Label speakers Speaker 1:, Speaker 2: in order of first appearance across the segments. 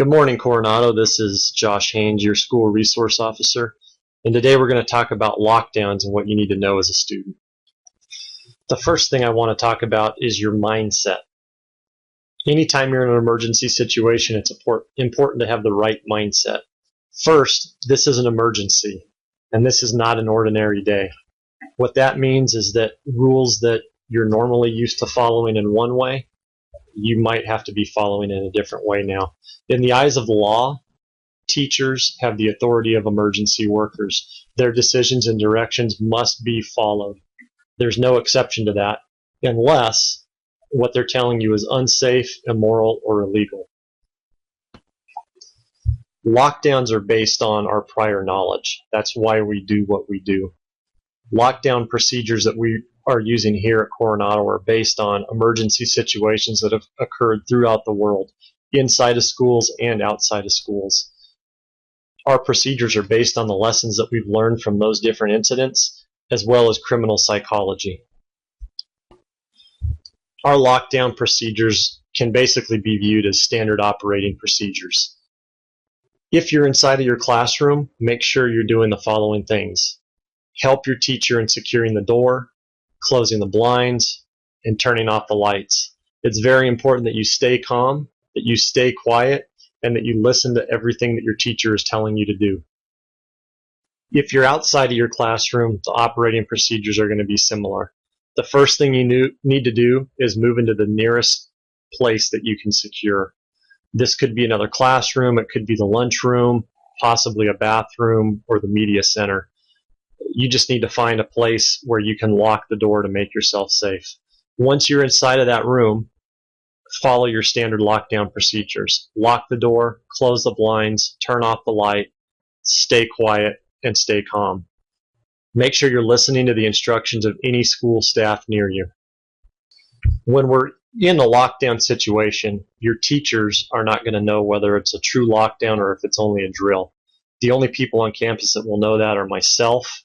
Speaker 1: Good morning, Coronado. This is Josh Haynes, your school resource officer, and today we're going to talk about lockdowns and what you need to know as a student. The first thing I want to talk about is your mindset. Anytime you're in an emergency situation, it's important to have the right mindset. First, this is an emergency, and this is not an ordinary day. What that means is that rules that you're normally used to following in one way, you might have to be following in a different way now. In the eyes of the law, teachers have the authority of emergency workers. Their decisions and directions must be followed. There's no exception to that unless what they're telling you is unsafe, immoral, or illegal. Lockdowns are based on our prior knowledge. That's why we do what we do. Lockdown procedures that we are using here at Coronado are based on emergency situations that have occurred throughout the world, inside of schools and outside of schools. Our procedures are based on the lessons that we've learned from those different incidents, as well as criminal psychology. Our lockdown procedures can basically be viewed as standard operating procedures. If you're inside of your classroom, make sure you're doing the following things. Help your teacher in securing the door, closing the blinds, and turning off the lights. It's very important that you stay calm, that you stay quiet, and that you listen to everything that your teacher is telling you to do. If you're outside of your classroom, the operating procedures are going to be similar. The first thing you need to do is move into the nearest place that you can secure. This could be another classroom, it could be the lunchroom, possibly a bathroom, or the media center. You just need to find a place where you can lock the door to make yourself safe. Once you're inside of that room, follow your standard lockdown procedures. Lock the door, close the blinds, turn off the light, stay quiet, and stay calm. Make sure you're listening to the instructions of any school staff near you. When we're in a lockdown situation, your teachers are not going to know whether it's a true lockdown or if it's only a drill. The only people on campus that will know that are myself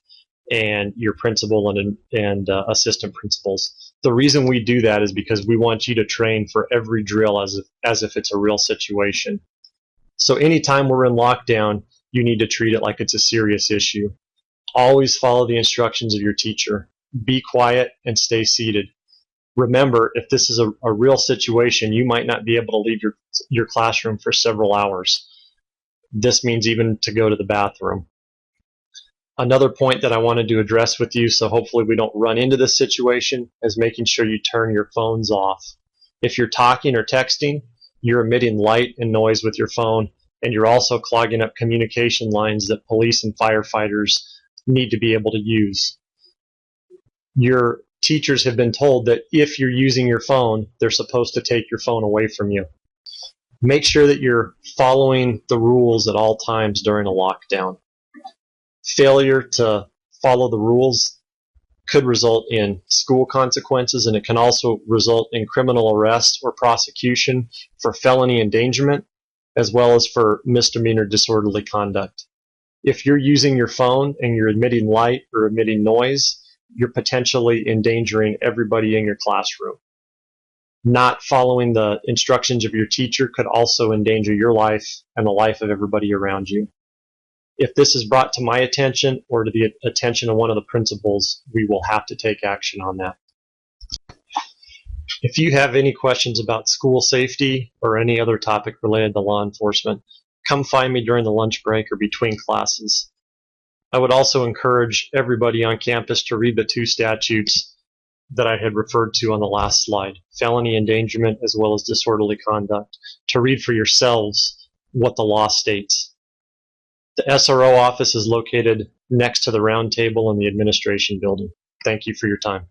Speaker 1: and your principal and assistant principals. The reason we do that is because we want you to train for every drill as if it's a real situation. So anytime we're in lockdown, you need to treat it like it's a serious issue. Always follow the instructions of your teacher. Be quiet and stay seated. Remember, if this is a real situation, you might not be able to leave your classroom for several hours. This means even to go to the bathroom. Another point that I wanted to address with you, so hopefully we don't run into this situation, is making sure you turn your phones off. If you're talking or texting, you're emitting light and noise with your phone, and you're also clogging up communication lines that police and firefighters need to be able to use. Your teachers have been told that if you're using your phone, they're supposed to take your phone away from you. Make sure that you're following the rules at all times during a lockdown. Failure to follow the rules could result in school consequences, and it can also result in criminal arrest or prosecution for felony endangerment, as well as for misdemeanor disorderly conduct. If you're using your phone and you're emitting light or emitting noise, you're potentially endangering everybody in your classroom. Not following the instructions of your teacher could also endanger your life and the life of everybody around you. If this is brought to my attention or to the attention of one of the principals, we will have to take action on that. If you have any questions about school safety or any other topic related to law enforcement, come find me during the lunch break or between classes. I would also encourage everybody on campus to read the two statutes that I had referred to on the last slide, felony endangerment as well as disorderly conduct, to read for yourselves what the law states. The SRO office is located next to the round table in the administration building. Thank you for your time.